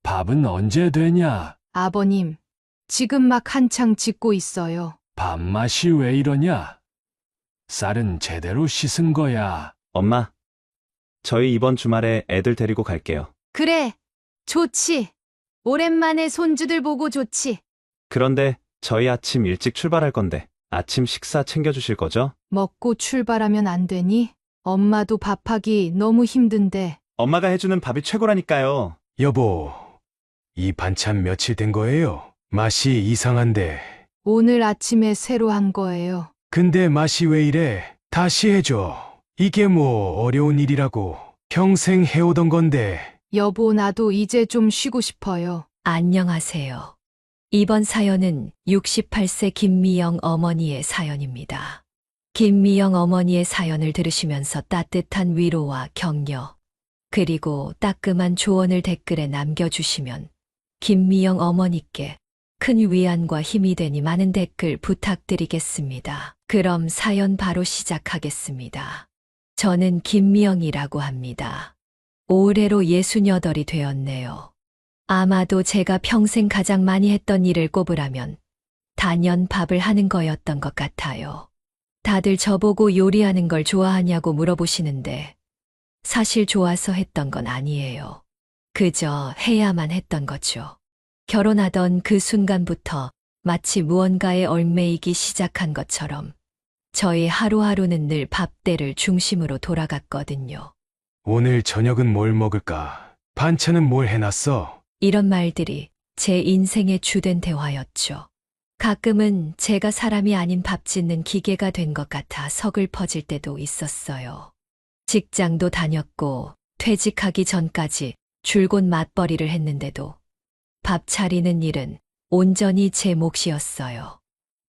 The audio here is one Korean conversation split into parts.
밥은 언제 되냐? 아버님, 지금 막 한창 짓고 있어요. 밥맛이 왜 이러냐? 쌀은 제대로 씻은 거야. 엄마, 저희 이번 주말에 애들 데리고 갈게요. 그래, 좋지. 오랜만에 손주들 보고 좋지. 그런데 저희 아침 일찍 출발할 건데 아침 식사 챙겨주실 거죠? 먹고 출발하면 안 되니? 엄마도 밥하기 너무 힘든데. 엄마가 해주는 밥이 최고라니까요. 여보, 이 반찬 며칠 된 거예요? 맛이 이상한데. 오늘 아침에 새로 한 거예요. 근데 맛이 왜 이래? 다시 해줘. 이게 뭐 어려운 일이라고. 평생 해오던 건데. 여보, 나도 이제 좀 쉬고 싶어요. 안녕하세요. 이번 사연은 68세 김미영 어머니의 사연입니다. 김미영 어머니의 사연을 들으시면서 따뜻한 위로와 격려, 그리고 따끔한 조언을 댓글에 남겨주시면 김미영 어머니께 큰 위안과 힘이 되니 많은 댓글 부탁드리겠습니다. 그럼 사연 바로 시작하겠습니다. 저는 김미영이라고 합니다. 올해로 68이 되었네요. 아마도 제가 평생 가장 많이 했던 일을 꼽으라면 단연 밥을 하는 거였던 것 같아요. 다들 저보고 요리하는 걸 좋아하냐고 물어보시는데 사실 좋아서 했던 건 아니에요. 그저 해야만 했던 거죠. 결혼하던 그 순간부터 마치 무언가에 얽매이기 시작한 것처럼 저희 하루하루는 늘 밥대를 중심으로 돌아갔거든요. 오늘 저녁은 뭘 먹을까? 반찬은 뭘 해놨어? 이런 말들이 제 인생의 주된 대화였죠. 가끔은 제가 사람이 아닌 밥 짓는 기계가 된 것 같아 서글퍼질 때도 있었어요. 직장도 다녔고 퇴직하기 전까지 줄곧 맞벌이를 했는데도 밥 차리는 일은 온전히 제 몫이었어요.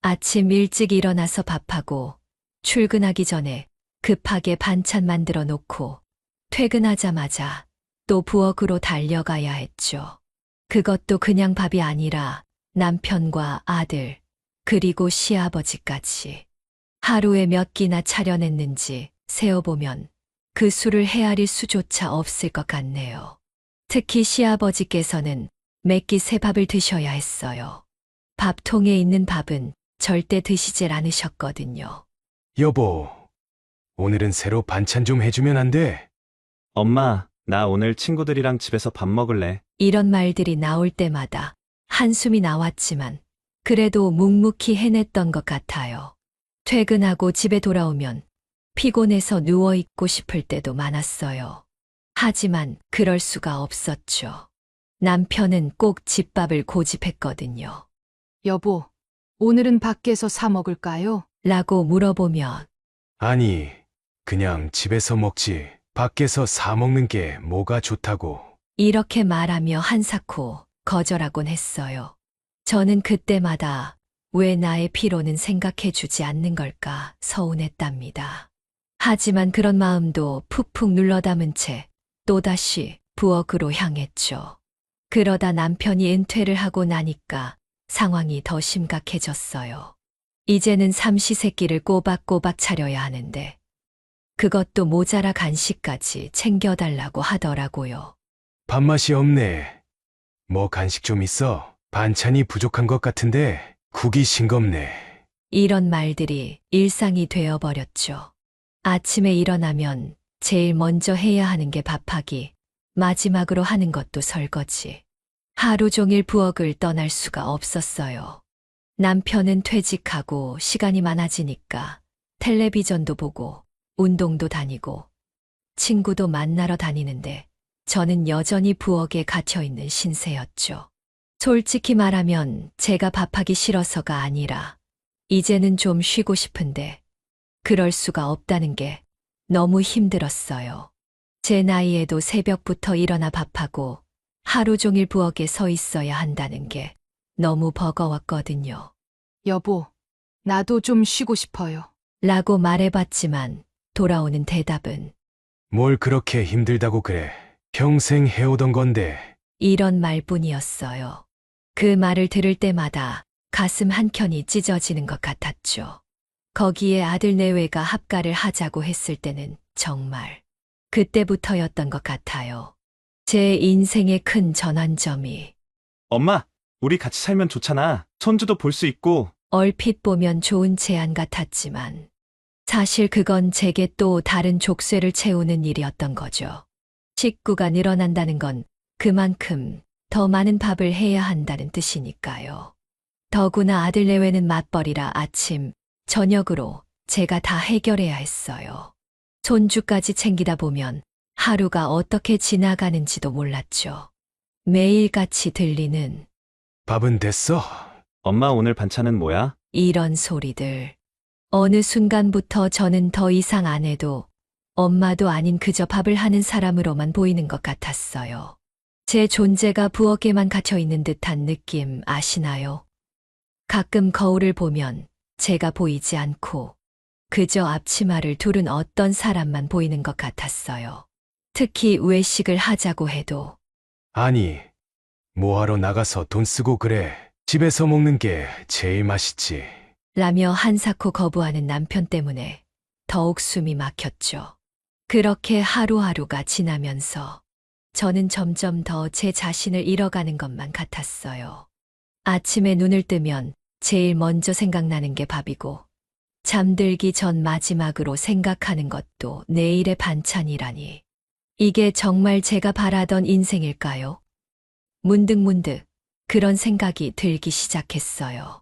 아침 일찍 일어나서 밥하고 출근하기 전에 급하게 반찬 만들어 놓고 퇴근하자마자 또 부엌으로 달려가야 했죠. 그것도 그냥 밥이 아니라 남편과 아들, 그리고 시아버지까지. 하루에 몇 끼나 차려냈는지 세어보면 그 수를 헤아릴 수조차 없을 것 같네요. 특히 시아버지께서는 매끼 새 밥을 드셔야 했어요. 밥통에 있는 밥은 절대 드시질 않으셨거든요. 여보, 오늘은 새로 반찬 좀 해주면 안 돼? 엄마, 나 오늘 친구들이랑 집에서 밥 먹을래. 이런 말들이 나올 때마다 한숨이 나왔지만 그래도 묵묵히 해냈던 것 같아요. 퇴근하고 집에 돌아오면 피곤해서 누워있고 싶을 때도 많았어요. 하지만 그럴 수가 없었죠. 남편은 꼭 집밥을 고집했거든요. 여보, 오늘은 밖에서 사 먹을까요? 라고 물어보면 아니, 그냥 집에서 먹지. 밖에서 사 먹는 게 뭐가 좋다고. 이렇게 말하며 한사코 거절하곤 했어요. 저는 그때마다 왜 나의 피로는 생각해주지 않는 걸까 서운했답니다. 하지만 그런 마음도 푹푹 눌러 담은 채 또다시 부엌으로 향했죠. 그러다 남편이 은퇴를 하고 나니까 상황이 더 심각해졌어요. 이제는 삼시세끼를 꼬박꼬박 차려야 하는데 그것도 모자라 간식까지 챙겨달라고 하더라고요. 밥맛이 없네. 뭐 간식 좀 있어? 반찬이 부족한 것 같은데 국이 싱겁네. 이런 말들이 일상이 되어버렸죠. 아침에 일어나면 제일 먼저 해야 하는 게 밥하기, 마지막으로 하는 것도 설거지. 하루 종일 부엌을 떠날 수가 없었어요. 남편은 퇴직하고 시간이 많아지니까 텔레비전도 보고 운동도 다니고 친구도 만나러 다니는데 저는 여전히 부엌에 갇혀있는 신세였죠. 솔직히 말하면 제가 밥하기 싫어서가 아니라 이제는 좀 쉬고 싶은데 그럴 수가 없다는 게 너무 힘들었어요. 제 나이에도 새벽부터 일어나 밥하고 하루 종일 부엌에 서 있어야 한다는 게 너무 버거웠거든요. 여보, 나도 좀 쉬고 싶어요. 라고 말해봤지만 돌아오는 대답은 뭘 그렇게 힘들다고 그래. 평생 해오던 건데. 이런 말뿐이었어요. 그 말을 들을 때마다 가슴 한켠이 찢어지는 것 같았죠. 거기에 아들 내외가 합가를 하자고 했을 때는 정말 그때부터였던 것 같아요. 제 인생의 큰 전환점이 엄마, 우리 같이 살면 좋잖아. 손주도 볼 수 있고. 얼핏 보면 좋은 제안 같았지만 사실 그건 제게 또 다른 족쇄를 채우는 일이었던 거죠. 식구가 늘어난다는 건 그만큼 더 많은 밥을 해야 한다는 뜻이니까요. 더구나 아들 내외는 맞벌이라 아침, 저녁으로 제가 다 해결해야 했어요. 손주까지 챙기다 보면 하루가 어떻게 지나가는지도 몰랐죠. 매일같이 들리는 밥은 됐어? 엄마 오늘 반찬은 뭐야? 이런 소리들. 어느 순간부터 저는 더 이상 안 해도 엄마도 아닌 그저 밥을 하는 사람으로만 보이는 것 같았어요. 제 존재가 부엌에만 갇혀 있는 듯한 느낌 아시나요? 가끔 거울을 보면 제가 보이지 않고 그저 앞치마를 두른 어떤 사람만 보이는 것 같았어요. 특히 외식을 하자고 해도 아니, 뭐하러 나가서 돈 쓰고 그래. 집에서 먹는 게 제일 맛있지. 라며 한사코 거부하는 남편 때문에 더욱 숨이 막혔죠. 그렇게 하루하루가 지나면서 저는 점점 더 제 자신을 잃어가는 것만 같았어요. 아침에 눈을 뜨면 제일 먼저 생각나는 게 밥이고 잠들기 전 마지막으로 생각하는 것도 내일의 반찬이라니. 이게 정말 제가 바라던 인생일까요? 문득문득 그런 생각이 들기 시작했어요.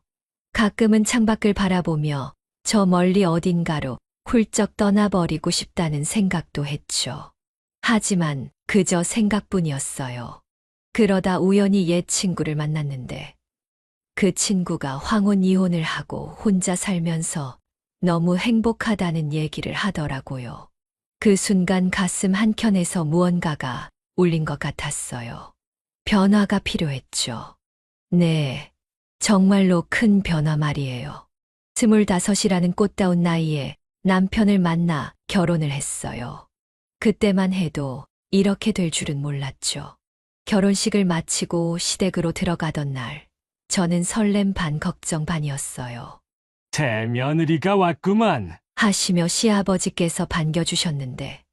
가끔은 창밖을 바라보며 저 멀리 어딘가로 훌쩍 떠나버리고 싶다는 생각도 했죠. 하지만 그저 생각뿐이었어요. 그러다 우연히 옛 친구를 만났는데 그 친구가 황혼 이혼을 하고 혼자 살면서 너무 행복하다는 얘기를 하더라고요. 그 순간 가슴 한켠에서 무언가가 울린 것 같았어요. 변화가 필요했죠. 네, 정말로 큰 변화 말이에요. 25이라는 꽃다운 나이에 남편을 만나 결혼을 했어요. 그때만 해도 이렇게 될 줄은 몰랐죠. 결혼식을 마치고 시댁으로 들어가던 날, 저는 설렘 반 걱정 반이었어요. 새 며느리가 왔구만. 하시며 시아버지께서 반겨주셨는데,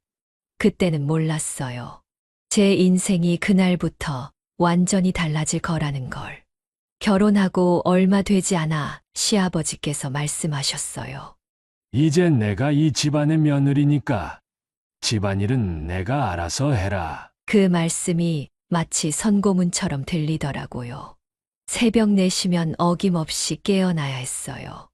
그때는 몰랐어요. 제 인생이 그날부터 완전히 달라질 거라는 걸. 결혼하고 얼마 되지 않아 시아버지께서 말씀하셨어요. 이젠 내가 이 집안의 며느리니까 집안일은 내가 알아서 해라. 그 말씀이 마치 선고문처럼 들리더라고요. 새벽 4시면 어김없이 깨어나야 했어요.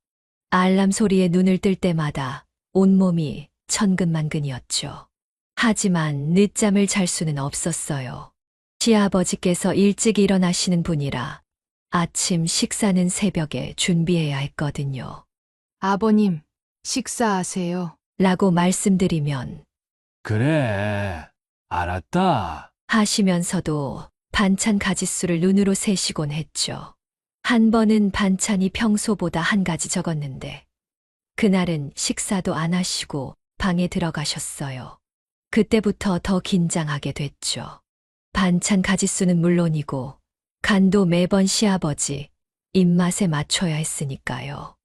알람 소리에 눈을 뜰 때마다 온몸이 천근만근이었죠. 하지만 늦잠을 잘 수는 없었어요. 시아버지께서 일찍 일어나시는 분이라 아침 식사는 새벽에 준비해야 했거든요. 아버님, 식사하세요. 라고 말씀드리면 그래, 알았다. 하시면서도 반찬 가짓수를 눈으로 세시곤 했죠. 한 번은 반찬이 평소보다 한 가지 적었는데 그날은 식사도 안 하시고 방에 들어가셨어요. 그때부터 더 긴장하게 됐죠. 반찬 가짓수는 물론이고 간도 매번 시아버지 입맛에 맞춰야 했으니까요.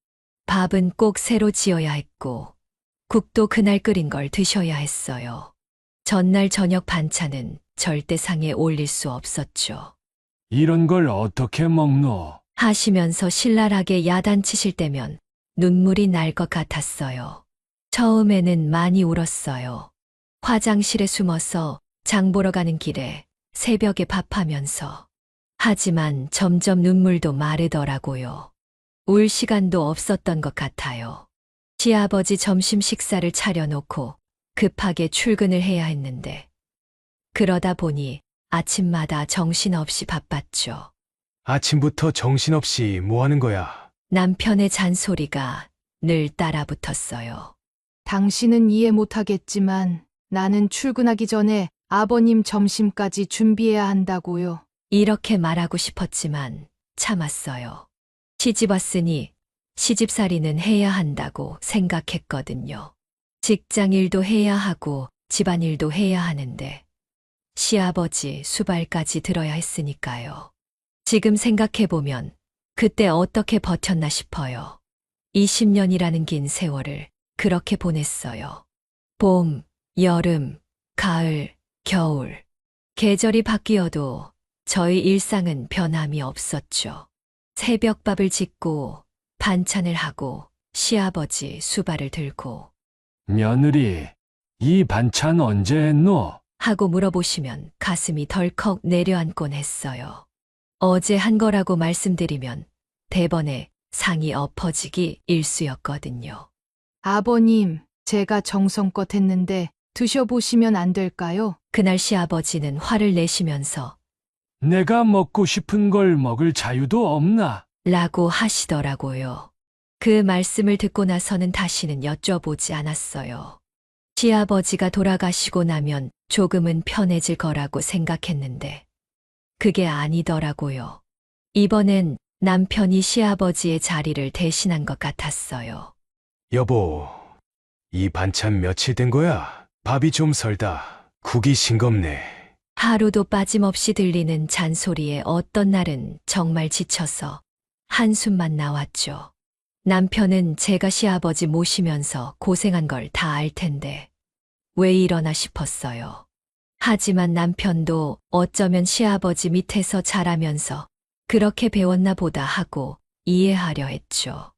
밥은 꼭 새로 지어야 했고 국도 그날 끓인 걸 드셔야 했어요. 전날 저녁 반찬은 절대 상에 올릴 수 없었죠. 이런 걸 어떻게 먹노? 하시면서 신랄하게 야단치실 때면 눈물이 날 것 같았어요. 처음에는 많이 울었어요. 화장실에 숨어서 장 보러 가는 길에 새벽에 밥하면서. 하지만 점점 눈물도 마르더라고요. 울 시간도 없었던 것 같아요. 시아버지 점심 식사를 차려놓고 급하게 출근을 해야 했는데 그러다 보니 아침마다 정신없이 바빴죠. 아침부터 정신없이 뭐 하는 거야? 남편의 잔소리가 늘 따라붙었어요. 당신은 이해 못하겠지만 나는 출근하기 전에 아버님 점심까지 준비해야 한다고요. 이렇게 말하고 싶었지만 참았어요. 시집 왔으니 시집살이는 해야 한다고 생각했거든요. 직장 일도 해야 하고 집안일도 해야 하는데 시아버지 수발까지 들어야 했으니까요. 지금 생각해보면 그때 어떻게 버텼나 싶어요. 20년이라는 긴 세월을 그렇게 보냈어요. 봄, 여름, 가을, 겨울. 계절이 바뀌어도 저희 일상은 변함이 없었죠. 새벽밥을 짓고 반찬을 하고 시아버지 수발을 들고 며느리, 이 반찬 언제 했노? 하고 물어보시면 가슴이 덜컥 내려앉곤 했어요. 어제 한 거라고 말씀드리면 대번에 상이 엎어지기 일쑤였거든요. 아버님, 제가 정성껏 했는데 드셔보시면 안 될까요? 그날 시아버지는 화를 내시면서 내가 먹고 싶은 걸 먹을 자유도 없나? 라고 하시더라고요. 그 말씀을 듣고 나서는 다시는 여쭤보지 않았어요. 시아버지가 돌아가시고 나면 조금은 편해질 거라고 생각했는데 그게 아니더라고요. 이번엔 남편이 시아버지의 자리를 대신한 것 같았어요. 여보, 이 반찬 며칠 된 거야? 밥이 좀 설다. 국이 싱겁네. 하루도 빠짐없이 들리는 잔소리에 어떤 날은 정말 지쳐서 한숨만 나왔죠. 남편은 제가 시아버지 모시면서 고생한 걸 다 알 텐데 왜 이러나 싶었어요. 하지만 남편도 어쩌면 시아버지 밑에서 자라면서 그렇게 배웠나 보다 하고 이해하려 했죠.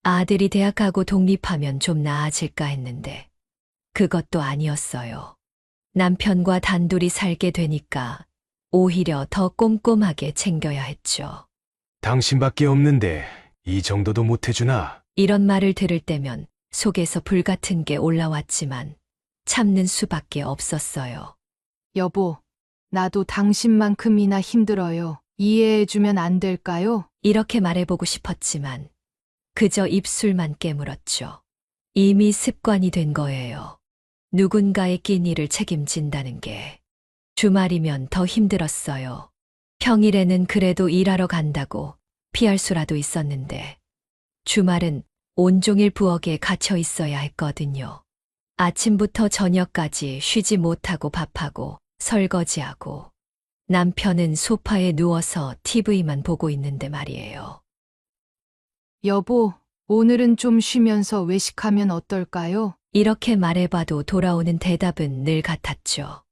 아들이 대학 가고 독립하면 좀 나아질까 했는데 그것도 아니었어요. 남편과 단둘이 살게 되니까 오히려 더 꼼꼼하게 챙겨야 했죠. 당신밖에 없는데 이 정도도 못 해주나? 이런 말을 들을 때면 속에서 불 같은 게 올라왔지만 참는 수밖에 없었어요. 여보, 나도 당신만큼이나 힘들어요. 이해해주면 안 될까요? 이렇게 말해보고 싶었지만 그저 입술만 깨물었죠. 이미 습관이 된 거예요. 누군가의 끼니를 책임진다는 게. 주말이면 더 힘들었어요. 평일에는 그래도 일하러 간다고 피할 수라도 있었는데 주말은 온종일 부엌에 갇혀 있어야 했거든요. 아침부터 저녁까지 쉬지 못하고 밥하고 설거지하고 남편은 소파에 누워서 TV만 보고 있는데 말이에요. 여보, 오늘은 좀 쉬면서 외식하면 어떨까요? 이렇게 말해봐도 돌아오는 대답은 늘 같았죠.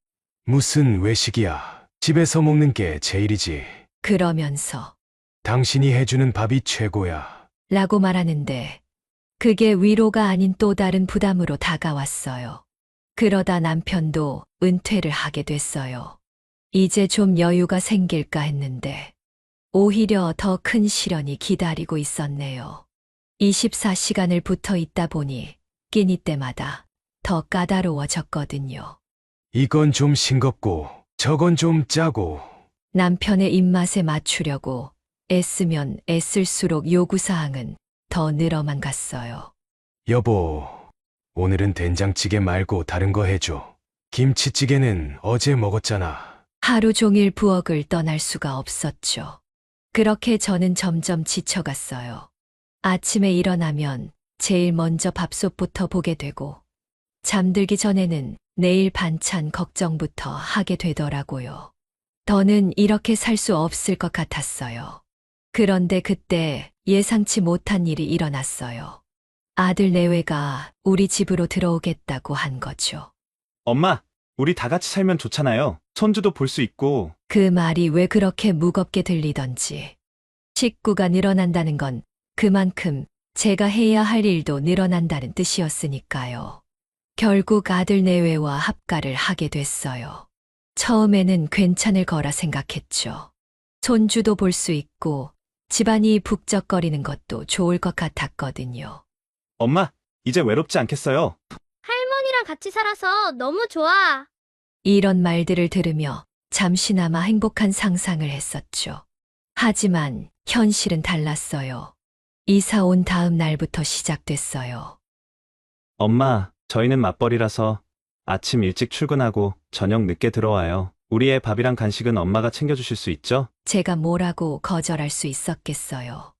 무슨 외식이야. 집에서 먹는 게 제일이지. 그러면서 당신이 해주는 밥이 최고야. 라고 말하는데 그게 위로가 아닌 또 다른 부담으로 다가왔어요. 그러다 남편도 은퇴를 하게 됐어요. 이제 좀 여유가 생길까 했는데 오히려 더 큰 시련이 기다리고 있었네요. 24시간을 붙어 있다 보니 끼니 때마다 더 까다로워졌거든요. 이건 좀 싱겁고 저건 좀 짜고. 남편의 입맛에 맞추려고 애쓰면 애쓸수록 요구사항은 더 늘어만 갔어요. 여보, 오늘은 된장찌개 말고 다른 거 해줘. 김치찌개는 어제 먹었잖아. 하루 종일 부엌을 떠날 수가 없었죠. 그렇게 저는 점점 지쳐갔어요. 아침에 일어나면 제일 먼저 밥솥부터 보게 되고 잠들기 전에는 내일 반찬 걱정부터 하게 되더라고요. 더는 이렇게 살 수 없을 것 같았어요. 그런데 그때 예상치 못한 일이 일어났어요. 아들 내외가 우리 집으로 들어오겠다고 한 거죠. 엄마, 우리 다 같이 살면 좋잖아요. 손주도 볼 수 있고. 그 말이 왜 그렇게 무겁게 들리던지. 식구가 늘어난다는 건 그만큼 제가 해야 할 일도 늘어난다는 뜻이었으니까요. 결국 아들 내외와 합가를 하게 됐어요. 처음에는 괜찮을 거라 생각했죠. 손주도 볼 수 있고 집안이 북적거리는 것도 좋을 것 같았거든요. 엄마, 이제 외롭지 않겠어요? 할머니랑 같이 살아서 너무 좋아. 이런 말들을 들으며 잠시나마 행복한 상상을 했었죠. 하지만 현실은 달랐어요. 이사 온 다음 날부터 시작됐어요. 엄마, 저희는 맞벌이라서 아침 일찍 출근하고 저녁 늦게 들어와요. 우리의 밥이랑 간식은 엄마가 챙겨주실 수 있죠? 제가 뭐라고 거절할 수 있었겠어요.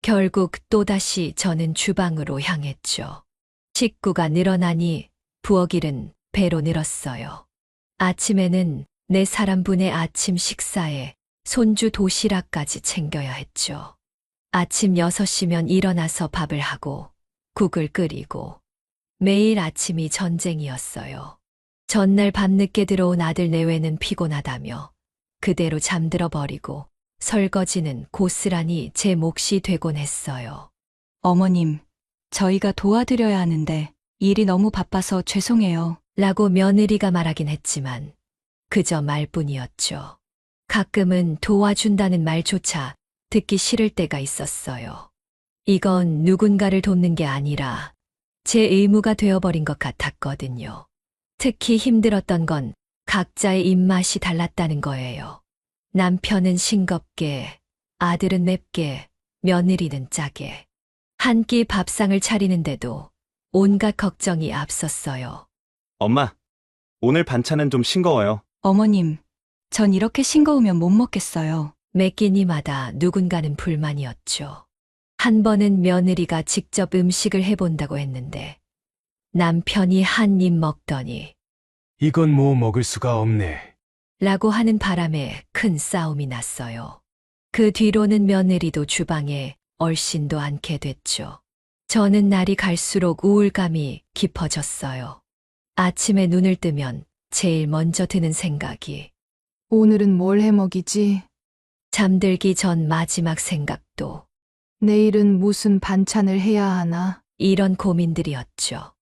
결국 또다시 저는 주방으로 향했죠. 식구가 늘어나니 부엌 일은 배로 늘었어요. 아침에는 4사람분의 아침 식사에 손주 도시락까지 챙겨야 했죠. 아침 6시면 일어나서 밥을 하고 국을 끓이고 매일 아침이 전쟁이었어요. 전날 밤늦게 들어온 아들 내외는 피곤하다며 그대로 잠들어 버리고 설거지는 고스란히 제 몫이 되곤 했어요. 어머님, 저희가 도와드려야 하는데 일이 너무 바빠서 죄송해요. 라고 며느리가 말하긴 했지만 그저 말뿐이었죠. 가끔은 도와준다는 말조차 듣기 싫을 때가 있었어요. 이건 누군가를 돕는 게 아니라 제 의무가 되어버린 것 같았거든요. 특히 힘들었던 건 각자의 입맛이 달랐다는 거예요. 남편은 싱겁게, 아들은 맵게, 며느리는 짜게. 한 끼 밥상을 차리는데도 온갖 걱정이 앞섰어요. 엄마, 오늘 반찬은 좀 싱거워요. 어머님, 전 이렇게 싱거우면 못 먹겠어요. 매 끼니마다 누군가는 불만이었죠. 한 번은 며느리가 직접 음식을 해본다고 했는데 남편이 한 입 먹더니 이건 뭐 먹을 수가 없네. 라고 하는 바람에 큰 싸움이 났어요. 그 뒤로는 며느리도 주방에 얼씬도 않게 됐죠. 저는 날이 갈수록 우울감이 깊어졌어요. 아침에 눈을 뜨면 제일 먼저 드는 생각이 오늘은 뭘 해 먹이지? 잠들기 전 마지막 생각도 내일은 무슨 반찬을 해야 하나? 이런 고민들이었죠.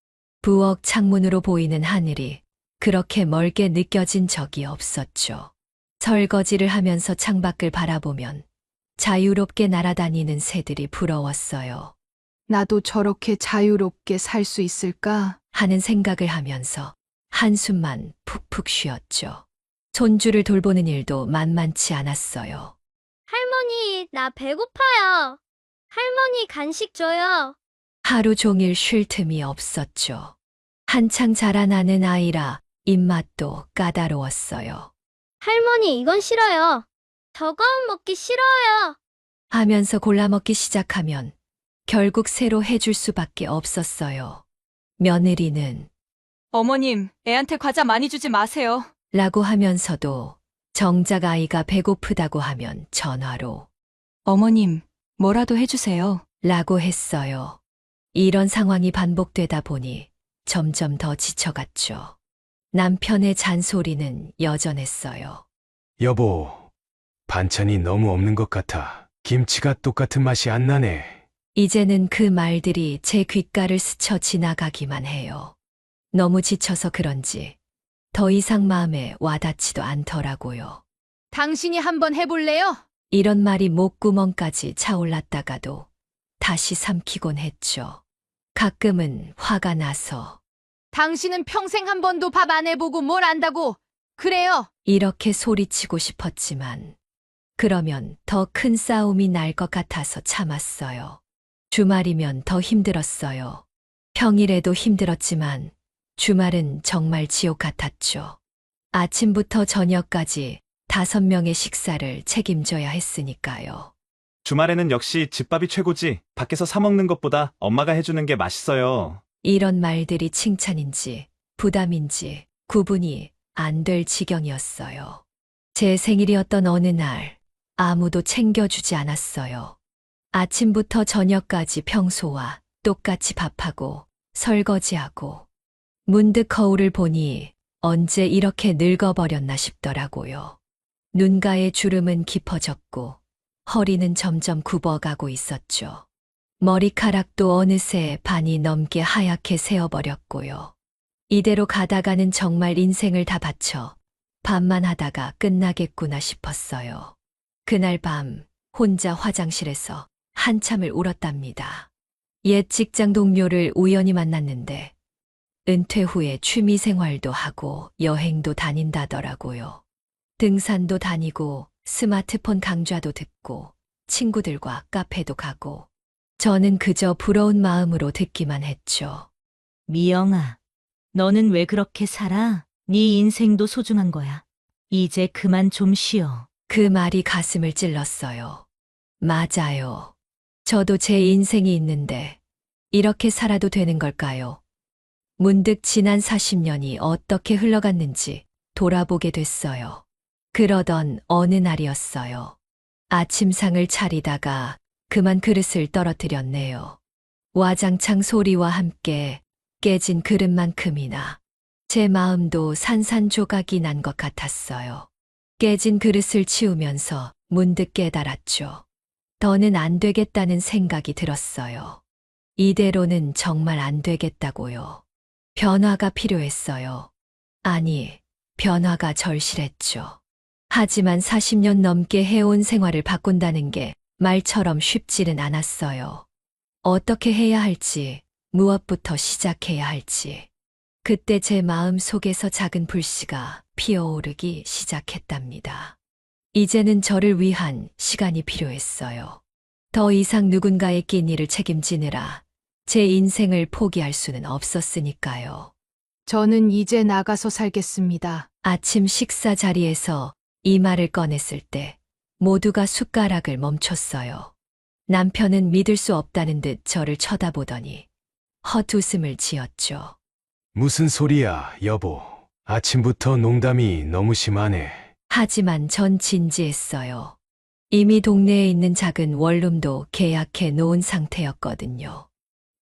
부엌 창문으로 보이는 하늘이 그렇게 멀게 느껴진 적이 없었죠. 설거지를 하면서 창밖을 바라보면 자유롭게 날아다니는 새들이 부러웠어요. 나도 저렇게 자유롭게 살 수 있을까? 하는 생각을 하면서 한숨만 푹푹 쉬었죠. 손주를 돌보는 일도 만만치 않았어요. 할머니, 나 배고파요. 할머니 간식 줘요. 하루 종일 쉴 틈이 없었죠. 한창 자라나는 아이라 입맛도 까다로웠어요. 할머니, 이건 싫어요. 저건 먹기 싫어요. 하면서 골라 먹기 시작하면 결국 새로 해줄 수밖에 없었어요. 며느리는 어머님, 애한테 과자 많이 주지 마세요. 라고 하면서도 정작 아이가 배고프다고 하면 전화로 어머님, 뭐라도 해주세요. 라고 했어요. 이런 상황이 반복되다 보니 점점 더 지쳐갔죠. 남편의 잔소리는 여전했어요. 여보, 반찬이 너무 없는 것 같아. 김치가 똑같은 맛이 안 나네. 이제는 그 말들이 제 귓가를 스쳐 지나가기만 해요. 너무 지쳐서 그런지 더 이상 마음에 와닿지도 않더라고요. 당신이 한번 해볼래요? 이런 말이 목구멍까지 차올랐다가도 다시 삼키곤 했죠. 가끔은 화가 나서 당신은 평생 한 번도 밥 안 해보고 뭘 안다고. 그래요. 이렇게 소리치고 싶었지만 그러면 더 큰 싸움이 날 것 같아서 참았어요. 주말이면 더 힘들었어요. 평일에도 힘들었지만 주말은 정말 지옥 같았죠. 아침부터 저녁까지 5명의 식사를 책임져야 했으니까요. 주말에는 역시 집밥이 최고지. 밖에서 사 먹는 것보다 엄마가 해주는 게 맛있어요. 이런 말들이 칭찬인지 부담인지 구분이 안 될 지경이었어요. 제 생일이었던 어느 날 아무도 챙겨주지 않았어요. 아침부터 저녁까지 평소와 똑같이 밥하고 설거지하고 문득 거울을 보니 언제 이렇게 늙어버렸나 싶더라고요. 눈가의 주름은 깊어졌고 허리는 점점 굽어가고 있었죠. 머리카락도 어느새 반이 넘게 하얗게 새어버렸고요. 이대로 가다가는 정말 인생을 다 바쳐 밥만 하다가 끝나겠구나 싶었어요. 그날 밤 혼자 화장실에서 한참을 울었답니다. 옛 직장 동료를 우연히 만났는데 은퇴 후에 취미 생활도 하고 여행도 다닌다더라고요. 등산도 다니고 스마트폰 강좌도 듣고 친구들과 카페도 가고 저는 그저 부러운 마음으로 듣기만 했죠. 미영아, 너는 왜 그렇게 살아? 네 인생도 소중한 거야. 이제 그만 좀 쉬어. 그 말이 가슴을 찔렀어요. 맞아요. 저도 제 인생이 있는데 이렇게 살아도 되는 걸까요? 문득 지난 40년이 어떻게 흘러갔는지 돌아보게 됐어요. 그러던 어느 날이었어요. 아침상을 차리다가 그만 그릇을 떨어뜨렸네요. 와장창 소리와 함께 깨진 그릇만큼이나 제 마음도 산산조각이 난 것 같았어요. 깨진 그릇을 치우면서 문득 깨달았죠. 더는 안 되겠다는 생각이 들었어요. 이대로는 정말 안 되겠다고요. 변화가 필요했어요. 아니, 변화가 절실했죠. 하지만 40년 넘게 해온 생활을 바꾼다는 게 말처럼 쉽지는 않았어요. 어떻게 해야 할지, 무엇부터 시작해야 할지. 그때 제 마음 속에서 작은 불씨가 피어오르기 시작했답니다. 이제는 저를 위한 시간이 필요했어요. 더 이상 누군가의 낀 일을 책임지느라 제 인생을 포기할 수는 없었으니까요. 저는 이제 나가서 살겠습니다. 아침 식사 자리에서 이 말을 꺼냈을 때 모두가 숟가락을 멈췄어요. 남편은 믿을 수 없다는 듯 저를 쳐다보더니 헛웃음을 지었죠. 무슨 소리야, 여보. 아침부터 농담이 너무 심하네. 하지만 전 진지했어요. 이미 동네에 있는 작은 원룸도 계약해 놓은 상태였거든요.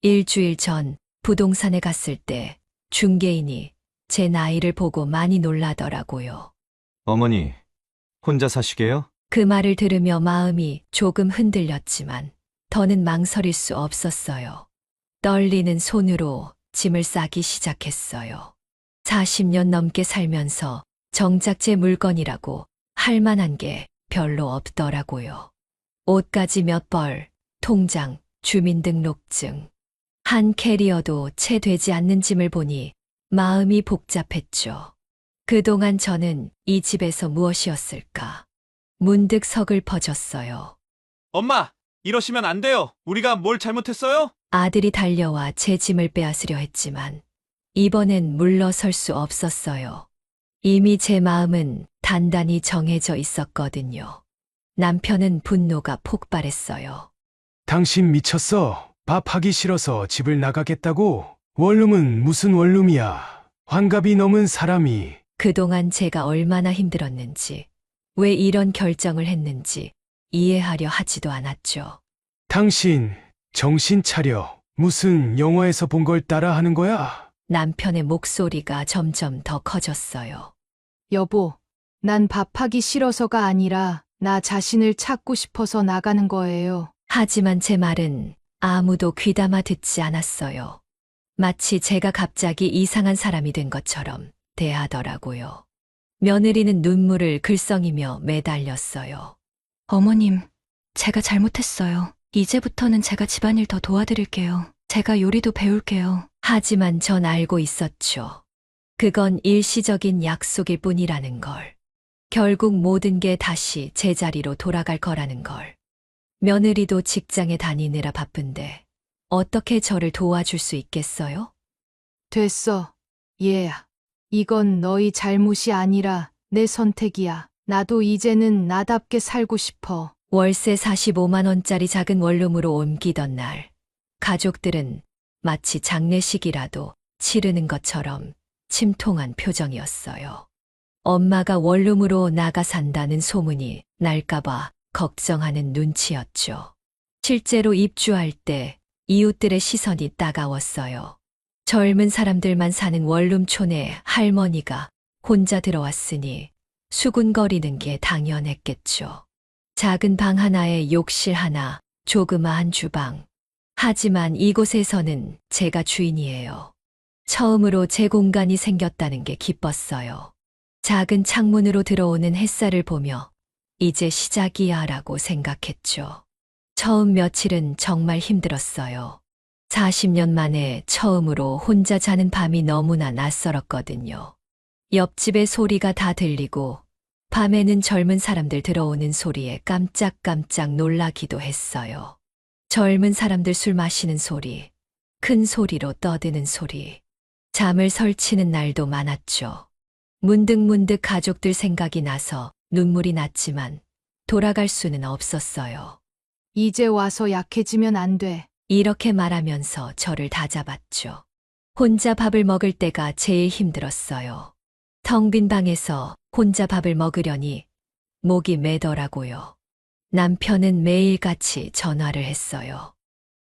일주일 전 부동산에 갔을 때 중개인이 제 나이를 보고 많이 놀라더라고요. 어머니, 혼자 사시게요? 그 말을 들으며 마음이 조금 흔들렸지만 더는 망설일 수 없었어요. 떨리는 손으로 짐을 싸기 시작했어요. 40년 넘게 살면서 정작 제 물건이라고 할 만한 게 별로 없더라고요. 옷가지 몇 벌, 통장, 주민등록증. 한 캐리어도 채 되지 않는 짐을 보니 마음이 복잡했죠. 그동안 저는 이 집에서 무엇이었을까? 문득 서글퍼졌어요. 엄마, 이러시면 안 돼요. 우리가 뭘 잘못했어요? 아들이 달려와 제 짐을 빼앗으려 했지만 이번엔 물러설 수 없었어요. 이미 제 마음은 단단히 정해져 있었거든요. 남편은 분노가 폭발했어요. 당신 미쳤어. 밥하기 싫어서 집을 나가겠다고? 원룸은 무슨 원룸이야. 환갑이 넘은 사람이. 그동안 제가 얼마나 힘들었는지, 왜 이런 결정을 했는지 이해하려 하지도 않았죠. 당신, 정신 차려. 무슨 영화에서 본 걸 따라하는 거야? 남편의 목소리가 점점 더 커졌어요. 여보, 난 밥하기 싫어서가 아니라 나 자신을 찾고 싶어서 나가는 거예요. 하지만 제 말은 아무도 귀담아 듣지 않았어요. 마치 제가 갑자기 이상한 사람이 된 것처럼 대하더라고요. 며느리는 눈물을 글썽이며 매달렸어요. 어머님, 제가 잘못했어요. 이제부터는 제가 집안일 더 도와드릴게요. 제가 요리도 배울게요. 하지만 전 알고 있었죠. 그건 일시적인 약속일 뿐이라는 걸. 결국 모든 게 다시 제자리로 돌아갈 거라는 걸. 며느리도 직장에 다니느라 바쁜데 어떻게 저를 도와줄 수 있겠어요? 됐어. 얘야. 이건 너희 잘못이 아니라 내 선택이야. 나도 이제는 나답게 살고 싶어. 월세 45만 원짜리 작은 원룸으로 옮기던 날, 가족들은 마치 장례식이라도 치르는 것처럼 침통한 표정이었어요. 엄마가 원룸으로 나가 산다는 소문이 날까봐 걱정하는 눈치였죠. 실제로 입주할 때 이웃들의 시선이 따가웠어요. 젊은 사람들만 사는 원룸촌에 할머니가 혼자 들어왔으니 수군거리는 게 당연했겠죠. 작은 방 하나에 욕실 하나, 조그마한 주방. 하지만 이곳에서는 제가 주인이에요. 처음으로 제 공간이 생겼다는 게 기뻤어요. 작은 창문으로 들어오는 햇살을 보며 이제 시작이야 라고 생각했죠. 처음 며칠은 정말 힘들었어요. 40년 만에 처음으로 혼자 자는 밤이 너무나 낯설었거든요. 옆집의 소리가 다 들리고 밤에는 젊은 사람들 들어오는 소리에 깜짝깜짝 놀라기도 했어요. 젊은 사람들 술 마시는 소리, 큰 소리로 떠드는 소리. 잠을 설치는 날도 많았죠. 문득문득 가족들 생각이 나서 눈물이 났지만 돌아갈 수는 없었어요. 이제 와서 약해지면 안 돼. 이렇게 말하면서 저를 다잡았죠. 혼자 밥을 먹을 때가 제일 힘들었어요. 텅 빈 방에서 혼자 밥을 먹으려니 목이 메더라고요. 남편은 매일같이 전화를 했어요.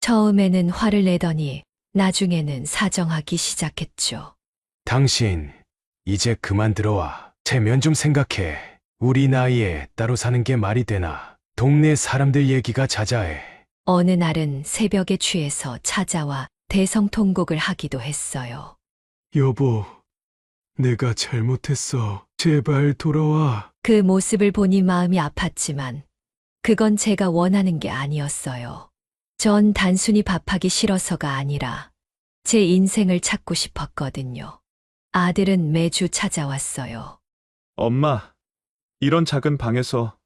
처음에는 화를 내더니 나중에는 사정하기 시작했죠. 당신, 이제 그만 들어와. 체면 좀 생각해. 우리 나이에 따로 사는 게 말이 되나. 동네 사람들 얘기가 자자해. 어느 날은 새벽에 취해서 찾아와 대성통곡을 하기도 했어요. 여보, 내가 잘못했어. 제발 돌아와. 그 모습을 보니 마음이 아팠지만 그건 제가 원하는 게 아니었어요. 전 단순히 밥하기 싫어서가 아니라 제 인생을 찾고 싶었거든요. 아들은 매주 찾아왔어요. 엄마, 이런 작은 방에서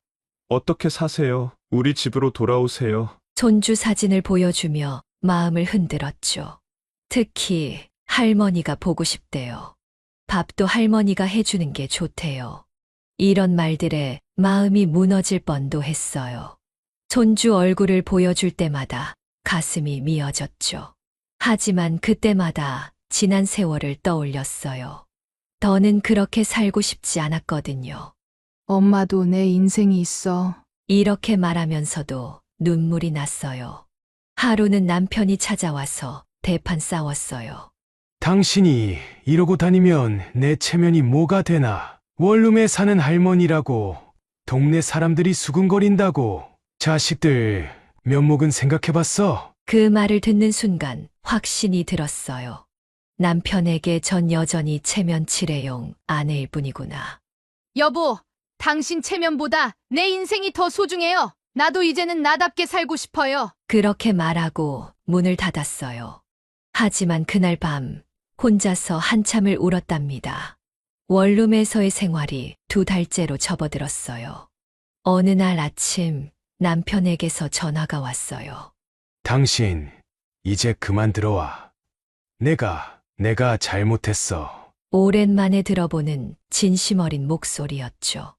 어떻게 사세요? 우리 집으로 돌아오세요. 손주 사진을 보여주며 마음을 흔들었죠. 특히 할머니가 보고 싶대요. 밥도 할머니가 해주는 게 좋대요. 이런 말들에 마음이 무너질 뻔도 했어요. 손주 얼굴을 보여줄 때마다 가슴이 미어졌죠. 하지만 그때마다 지난 세월을 떠올렸어요. 더는 그렇게 살고 싶지 않았거든요. 엄마도 내 인생이 있어. 이렇게 말하면서도 눈물이 났어요. 하루는 남편이 찾아와서 대판 싸웠어요. 당신이 이러고 다니면 내 체면이 뭐가 되나. 원룸에 사는 할머니라고. 동네 사람들이 수군거린다고. 자식들 면목은 생각해봤어? 그 말을 듣는 순간 확신이 들었어요. 남편에게 전 여전히 체면 칠해용 아내일 뿐이구나. 여보, 당신 체면보다 내 인생이 더 소중해요. 나도 이제는 나답게 살고 싶어요. 그렇게 말하고 문을 닫았어요. 하지만 그날 밤 혼자서 한참을 울었답니다. 원룸에서의 생활이 2달째로 접어들었어요. 어느 날 아침 남편에게서 전화가 왔어요. 당신, 이제 그만 들어와. 내가 잘못했어. 오랜만에 들어보는 진심 어린 목소리였죠.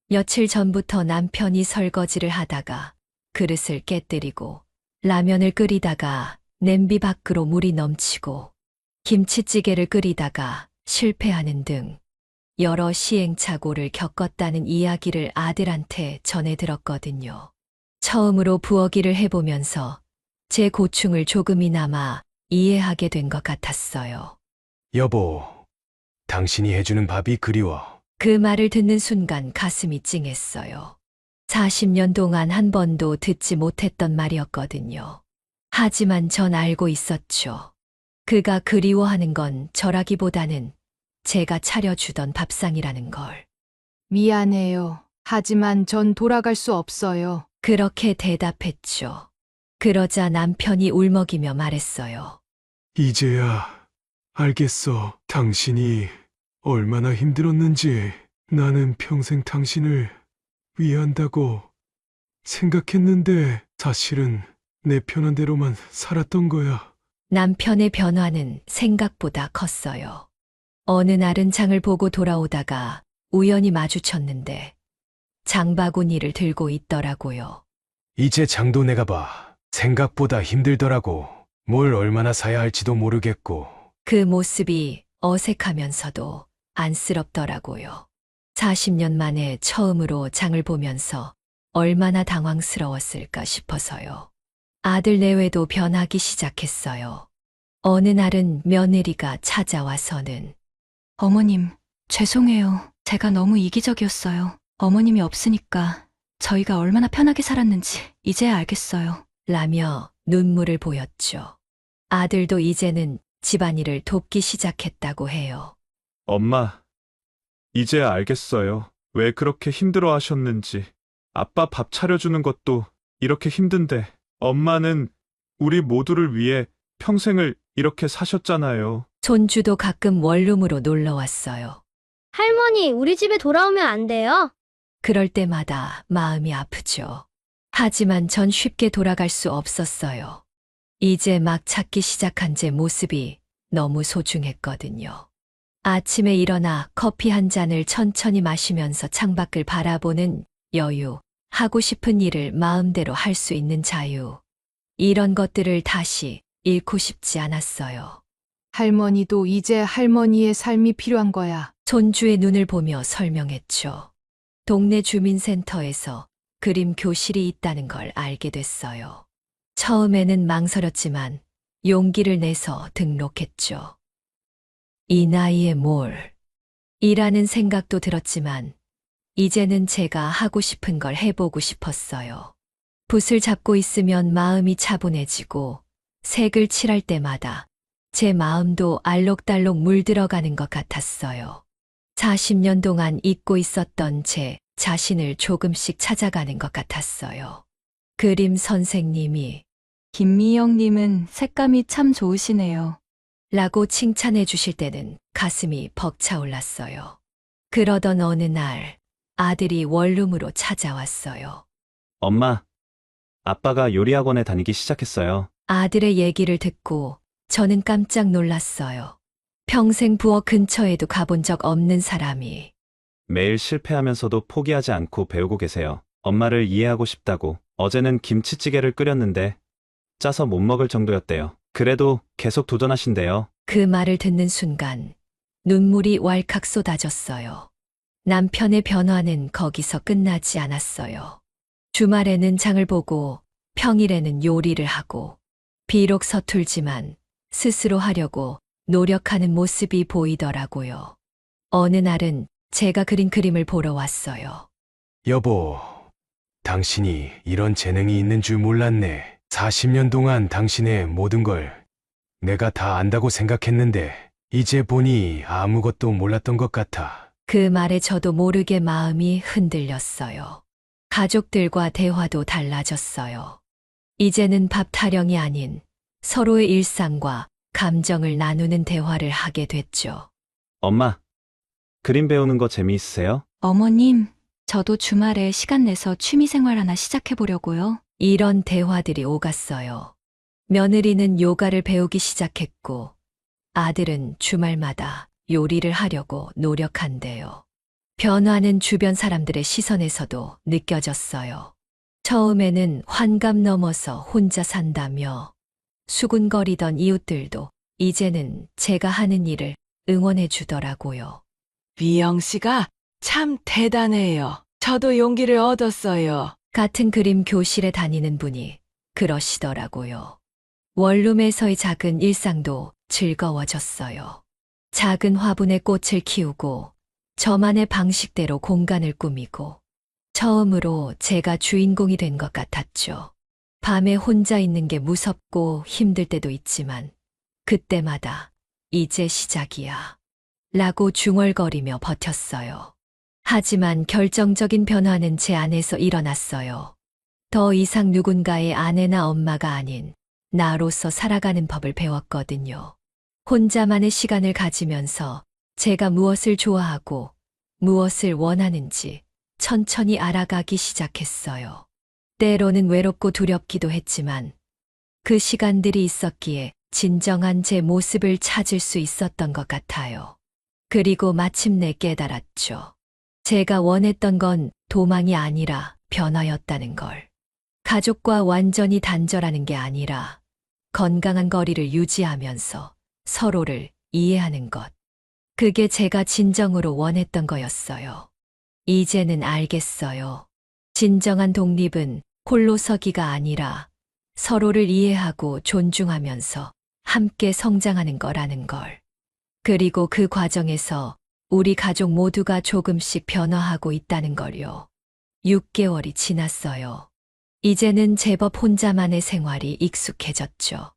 며칠 전부터 남편이 설거지를 하다가 그릇을 깨뜨리고 라면을 끓이다가 냄비 밖으로 물이 넘치고 김치찌개를 끓이다가 실패하는 등 여러 시행착오를 겪었다는 이야기를 아들한테 전해 들었거든요. 처음으로 부엌일을 해보면서 제 고충을 조금이나마 이해하게 된 것 같았어요. 여보, 당신이 해주는 밥이 그리워. 그 말을 듣는 순간 가슴이 찡했어요. 40년 동안 한 번도 듣지 못했던 말이었거든요. 하지만 전 알고 있었죠. 그가 그리워하는 건 저라기보다는 제가 차려주던 밥상이라는 걸. 미안해요. 하지만 전 돌아갈 수 없어요. 그렇게 대답했죠. 그러자 남편이 울먹이며 말했어요. 이제야 알겠어. 당신이 얼마나 힘들었는지. 나는 평생 당신을 위한다고 생각했는데 사실은 내 편한 대로만 살았던 거야. 남편의 변화는 생각보다 컸어요. 어느 날은 장을 보고 돌아오다가 우연히 마주쳤는데 장바구니를 들고 있더라고요. 이제 장도 내가 봐. 생각보다 힘들더라고. 뭘 얼마나 사야 할지도 모르겠고. 그 모습이 어색하면서도 안쓰럽더라고요. 40년 만에 처음으로 장을 보면서 얼마나 당황스러웠을까 싶어서요. 아들 내외도 변하기 시작했어요. 어느 날은 며느리가 찾아와서는 어머님, 죄송해요. 제가 너무 이기적이었어요. 어머님이 없으니까 저희가 얼마나 편하게 살았는지 이제야 알겠어요. 라며 눈물을 보였죠. 아들도 이제는 집안일을 돕기 시작했다고 해요. 엄마, 이제 알겠어요. 왜 그렇게 힘들어 하셨는지. 아빠 밥 차려주는 것도 이렇게 힘든데, 엄마는 우리 모두를 위해 평생을 이렇게 사셨잖아요. 손주도 가끔 원룸으로 놀러 왔어요. 할머니, 우리 집에 돌아오면 안 돼요? 그럴 때마다 마음이 아프죠. 하지만 전 쉽게 돌아갈 수 없었어요. 이제 막 찾기 시작한 제 모습이 너무 소중했거든요. 아침에 일어나 커피 한 잔을 천천히 마시면서 창밖을 바라보는 여유, 하고 싶은 일을 마음대로 할 수 있는 자유. 이런 것들을 다시 잃고 싶지 않았어요. 할머니도 이제 할머니의 삶이 필요한 거야. 손주의 눈을 보며 설명했죠. 동네 주민센터에서 그림 교실이 있다는 걸 알게 됐어요. 처음에는 망설였지만 용기를 내서 등록했죠. 이 나이에 뭘. 이라는 생각도 들었지만, 이제는 제가 하고 싶은 걸 해보고 싶었어요. 붓을 잡고 있으면 마음이 차분해지고, 색을 칠할 때마다 제 마음도 알록달록 물들어가는 것 같았어요. 40년 동안 잊고 있었던 제 자신을 조금씩 찾아가는 것 같았어요. 그림 선생님이 김미영님은 색감이 참 좋으시네요. 라고 칭찬해 주실 때는 가슴이 벅차올랐어요. 그러던 어느 날 아들이 원룸으로 찾아왔어요. 엄마, 아빠가 요리학원에 다니기 시작했어요. 아들의 얘기를 듣고 저는 깜짝 놀랐어요. 평생 부엌 근처에도 가본 적 없는 사람이 매일 실패하면서도 포기하지 않고 배우고 계세요. 엄마를 이해하고 싶다고. 어제는 김치찌개를 끓였는데 짜서 못 먹을 정도였대요. 그래도 계속 도전하신대요. 그 말을 듣는 순간 눈물이 왈칵 쏟아졌어요. 남편의 변화는 거기서 끝나지 않았어요. 주말에는 장을 보고 평일에는 요리를 하고 비록 서툴지만 스스로 하려고 노력하는 모습이 보이더라고요. 어느 날은 제가 그린 그림을 보러 왔어요. 여보, 당신이 이런 재능이 있는 줄 몰랐네. 40년 동안 당신의 모든 걸 내가 다 안다고 생각했는데 이제 보니 아무것도 몰랐던 것 같아. 그 말에 저도 모르게 마음이 흔들렸어요. 가족들과 대화도 달라졌어요. 이제는 밥 타령이 아닌 서로의 일상과 감정을 나누는 대화를 하게 됐죠. 엄마, 그림 배우는 거 재미있으세요? 어머님, 저도 주말에 시간 내서 취미생활 하나 시작해보려고요. 이런 대화들이 오갔어요. 며느리는 요가를 배우기 시작했고 아들은 주말마다 요리를 하려고 노력한대요. 변화는 주변 사람들의 시선에서도 느껴졌어요. 처음에는 환갑 넘어서 혼자 산다며 수군거리던 이웃들도 이제는 제가 하는 일을 응원해 주더라고요. 미영 씨가 참 대단해요. 저도 용기를 얻었어요. 같은 그림 교실에 다니는 분이 그러시더라고요. 원룸에서의 작은 일상도 즐거워졌어요. 작은 화분에 꽃을 키우고 저만의 방식대로 공간을 꾸미고 처음으로 제가 주인공이 된 것 같았죠. 밤에 혼자 있는 게 무섭고 힘들 때도 있지만 그때마다 이제 시작이야 라고 중얼거리며 버텼어요. 하지만 결정적인 변화는 제 안에서 일어났어요. 더 이상 누군가의 아내나 엄마가 아닌 나로서 살아가는 법을 배웠거든요. 혼자만의 시간을 가지면서 제가 무엇을 좋아하고 무엇을 원하는지 천천히 알아가기 시작했어요. 때로는 외롭고 두렵기도 했지만 그 시간들이 있었기에 진정한 제 모습을 찾을 수 있었던 것 같아요. 그리고 마침내 깨달았죠. 제가 원했던 건 도망이 아니라 변화였다는 걸. 가족과 완전히 단절하는 게 아니라 건강한 거리를 유지하면서 서로를 이해하는 것. 그게 제가 진정으로 원했던 거였어요. 이제는 알겠어요. 진정한 독립은 홀로 서기가 아니라 서로를 이해하고 존중하면서 함께 성장하는 거라는 걸. 그리고 그 과정에서 우리 가족 모두가 조금씩 변화하고 있다는 걸요. 6개월이 지났어요. 이제는 제법 혼자만의 생활이 익숙해졌죠.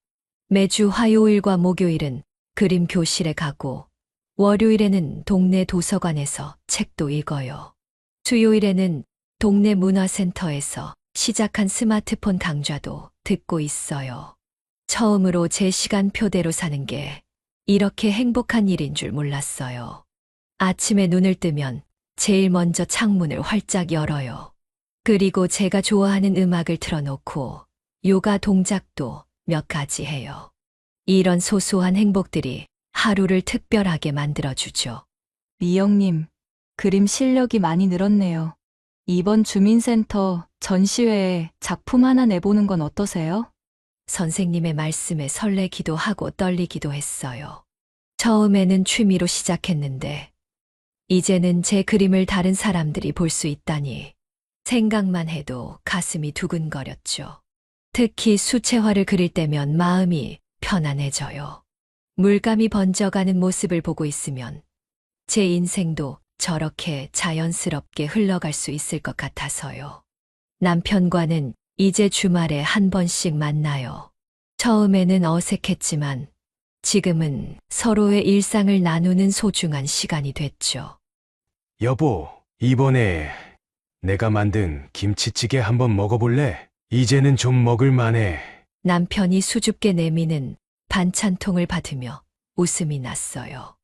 매주 화요일과 목요일은 그림 교실에 가고 월요일에는 동네 도서관에서 책도 읽어요. 수요일에는 동네 문화센터에서 시작한 스마트폰 강좌도 듣고 있어요. 처음으로 제 시간표대로 사는 게 이렇게 행복한 일인 줄 몰랐어요. 아침에 눈을 뜨면 제일 먼저 창문을 활짝 열어요. 그리고 제가 좋아하는 음악을 틀어놓고 요가 동작도 몇 가지 해요. 이런 소소한 행복들이 하루를 특별하게 만들어주죠. 미영님, 그림 실력이 많이 늘었네요. 이번 주민센터 전시회에 작품 하나 내보는 건 어떠세요? 선생님의 말씀에 설레기도 하고 떨리기도 했어요. 처음에는 취미로 시작했는데 이제는 제 그림을 다른 사람들이 볼 수 있다니 생각만 해도 가슴이 두근거렸죠. 특히 수채화를 그릴 때면 마음이 편안해져요. 물감이 번져가는 모습을 보고 있으면 제 인생도 저렇게 자연스럽게 흘러갈 수 있을 것 같아서요. 남편과는 이제 주말에 한 번씩 만나요. 처음에는 어색했지만 지금은 서로의 일상을 나누는 소중한 시간이 됐죠. 여보, 이번에 내가 만든 김치찌개 한번 먹어볼래? 이제는 좀 먹을만해. 남편이 수줍게 내미는 반찬통을 받으며 웃음이 났어요.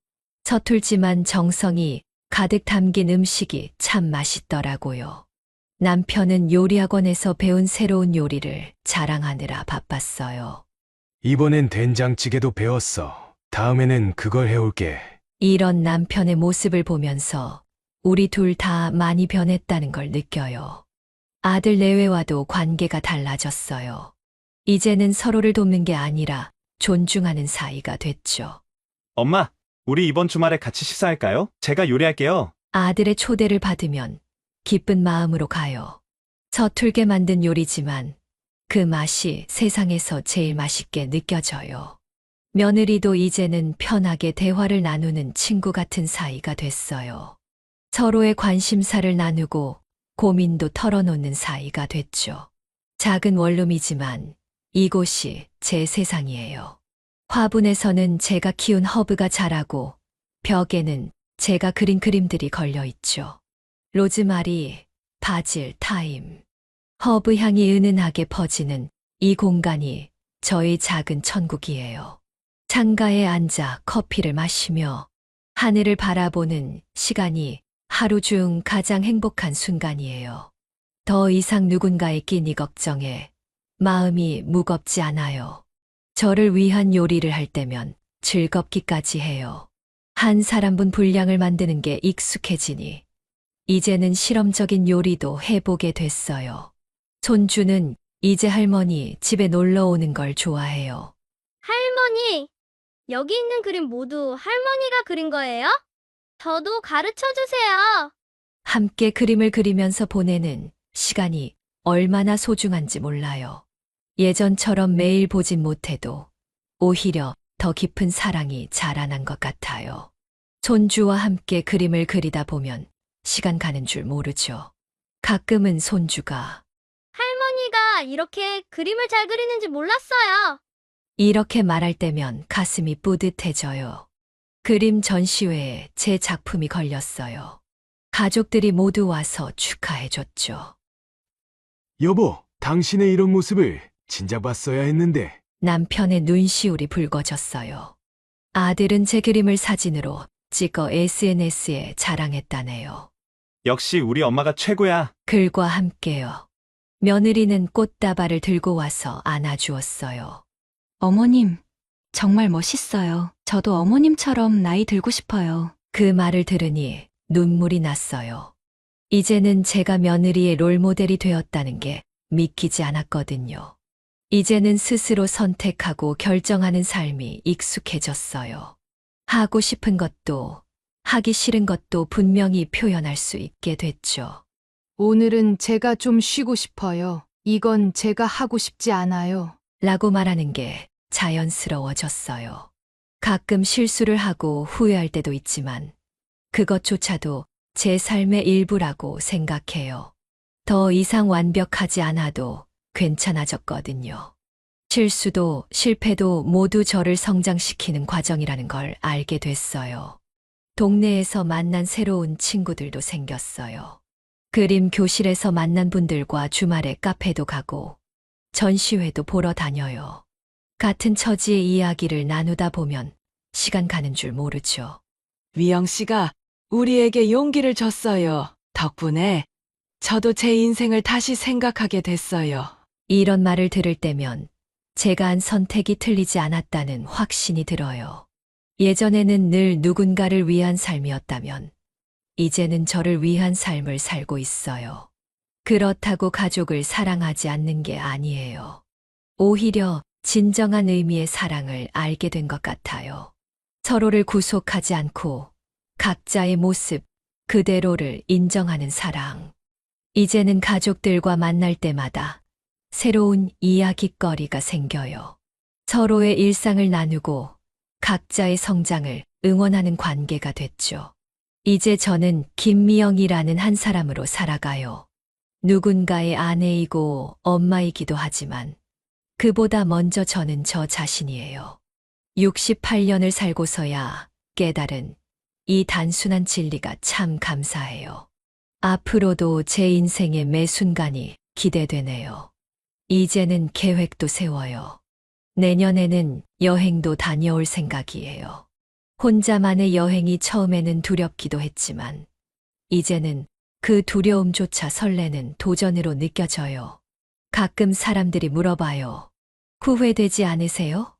서툴지만 정성이 가득 담긴 음식이 참 맛있더라고요. 남편은 요리학원에서 배운 새로운 요리를 자랑하느라 바빴어요. 이번엔 된장찌개도 배웠어. 다음에는 그걸 해올게. 이런 남편의 모습을 보면서 우리 둘 다 많이 변했다는 걸 느껴요. 아들 내외와도 관계가 달라졌어요. 이제는 서로를 돕는 게 아니라 존중하는 사이가 됐죠. 엄마, 우리 이번 주말에 같이 식사할까요? 제가 요리할게요. 아들의 초대를 받으면 기쁜 마음으로 가요. 서툴게 만든 요리지만 그 맛이 세상에서 제일 맛있게 느껴져요. 며느리도 이제는 편하게 대화를 나누는 친구 같은 사이가 됐어요. 서로의 관심사를 나누고 고민도 털어놓는 사이가 됐죠. 작은 원룸이지만 이곳이 제 세상이에요. 화분에서는 제가 키운 허브가 자라고 벽에는 제가 그린 그림들이 걸려 있죠. 로즈마리, 바질, 타임, 허브 향이 은은하게 퍼지는 이 공간이 저의 작은 천국이에요. 창가에 앉아 커피를 마시며 하늘을 바라보는 시간이 하루 중 가장 행복한 순간이에요. 더 이상 누군가의 끼니 걱정에 마음이 무겁지 않아요. 저를 위한 요리를 할 때면 즐겁기까지 해요. 한 사람분 분량을 만드는 게 익숙해지니 이제는 실험적인 요리도 해보게 됐어요. 손주는 이제 할머니 집에 놀러 오는 걸 좋아해요. 할머니, 여기 있는 그림 모두 할머니가 그린 거예요? 저도 가르쳐 주세요. 함께 그림을 그리면서 보내는 시간이 얼마나 소중한지 몰라요. 예전처럼 매일 보진 못해도 오히려 더 깊은 사랑이 자라난 것 같아요. 손주와 함께 그림을 그리다 보면 시간 가는 줄 모르죠. 가끔은 손주가 할머니가 이렇게 그림을 잘 그리는지 몰랐어요. 이렇게 말할 때면 가슴이 뿌듯해져요. 그림 전시회에 제 작품이 걸렸어요. 가족들이 모두 와서 축하해줬죠. 여보, 당신의 이런 모습을 진작 봤어야 했는데. 남편의 눈시울이 붉어졌어요. 아들은 제 그림을 사진으로 찍어 SNS에 자랑했다네요. 역시 우리 엄마가 최고야. 글과 함께요. 며느리는 꽃다발을 들고 와서 안아주었어요. 어머님, 정말 멋있어요. 저도 어머님처럼 나이 들고 싶어요. 그 말을 들으니 눈물이 났어요. 이제는 제가 며느리의 롤모델이 되었다는 게 믿기지 않았거든요. 이제는 스스로 선택하고 결정하는 삶이 익숙해졌어요. 하고 싶은 것도 하기 싫은 것도 분명히 표현할 수 있게 됐죠. 오늘은 제가 좀 쉬고 싶어요. 이건 제가 하고 싶지 않아요. 라고 말하는 게 자연스러워졌어요. 가끔 실수를 하고 후회할 때도 있지만 그것조차도 제 삶의 일부라고 생각해요. 더 이상 완벽하지 않아도 괜찮아졌거든요. 실수도 실패도 모두 저를 성장시키는 과정이라는 걸 알게 됐어요. 동네에서 만난 새로운 친구들도 생겼어요. 그림 교실에서 만난 분들과 주말에 카페도 가고 전시회도 보러 다녀요. 같은 처지의 이야기를 나누다 보면 시간 가는 줄 모르죠. 미영 씨가 우리에게 용기를 줬어요. 덕분에 저도 제 인생을 다시 생각하게 됐어요. 이런 말을 들을 때면 제가 한 선택이 틀리지 않았다는 확신이 들어요. 예전에는 늘 누군가를 위한 삶이었다면 이제는 저를 위한 삶을 살고 있어요. 그렇다고 가족을 사랑하지 않는 게 아니에요. 오히려 진정한 의미의 사랑을 알게 된 것 같아요. 서로를 구속하지 않고 각자의 모습 그대로를 인정하는 사랑. 이제는 가족들과 만날 때마다 새로운 이야깃거리가 생겨요. 서로의 일상을 나누고 각자의 성장을 응원하는 관계가 됐죠. 이제 저는 김미영이라는 한 사람으로 살아가요. 누군가의 아내이고 엄마이기도 하지만 그보다 먼저 저는 저 자신이에요. 68년을 살고서야 깨달은 이 단순한 진리가 참 감사해요. 앞으로도 제 인생의 매 순간이 기대되네요. 이제는 계획도 세워요. 내년에는 여행도 다녀올 생각이에요. 혼자만의 여행이 처음에는 두렵기도 했지만, 이제는 그 두려움조차 설레는 도전으로 느껴져요. 가끔 사람들이 물어봐요. 후회되지 않으세요?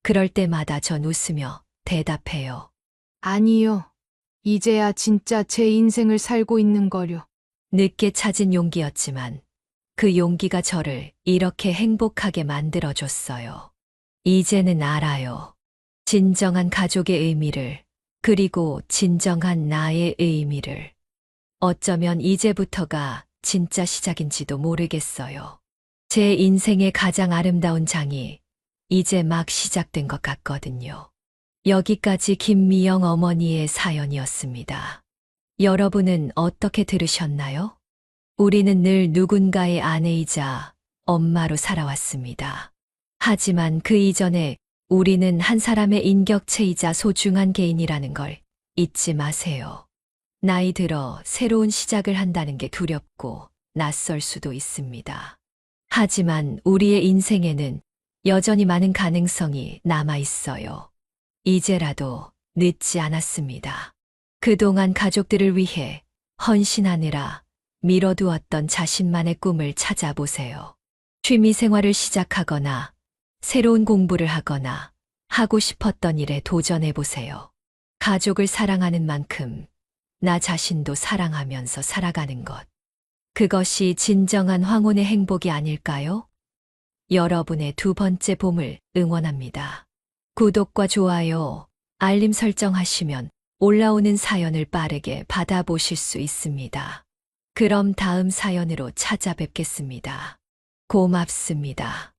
그럴 때마다 전 웃으며 대답해요. 아니요. 이제야 진짜 제 인생을 살고 있는 거려. 늦게 찾은 용기였지만 그 용기가 저를 이렇게 행복하게 만들어줬어요. 이제는 알아요. 진정한 가족의 의미를, 그리고 진정한 나의 의미를. 어쩌면 이제부터가 진짜 시작인지도 모르겠어요. 제 인생의 가장 아름다운 장이 이제 막 시작된 것 같거든요. 여기까지 김미영 어머니의 사연이었습니다. 여러분은 어떻게 들으셨나요? 우리는 늘 누군가의 아내이자 엄마로 살아왔습니다. 하지만 그 이전에 우리는 한 사람의 인격체이자 소중한 개인이라는 걸 잊지 마세요. 나이 들어 새로운 시작을 한다는 게 두렵고 낯설 수도 있습니다. 하지만 우리의 인생에는 여전히 많은 가능성이 남아 있어요. 이제라도 늦지 않았습니다. 그동안 가족들을 위해 헌신하느라 미뤄두었던 자신만의 꿈을 찾아보세요. 취미 생활을 시작하거나 새로운 공부를 하거나 하고 싶었던 일에 도전해보세요. 가족을 사랑하는 만큼 나 자신도 사랑하면서 살아가는 것. 그것이 진정한 황혼의 행복이 아닐까요? 여러분의 두 번째 봄을 응원합니다. 구독과 좋아요, 알림 설정하시면 올라오는 사연을 빠르게 받아보실 수 있습니다. 그럼 다음 사연으로 찾아뵙겠습니다. 고맙습니다.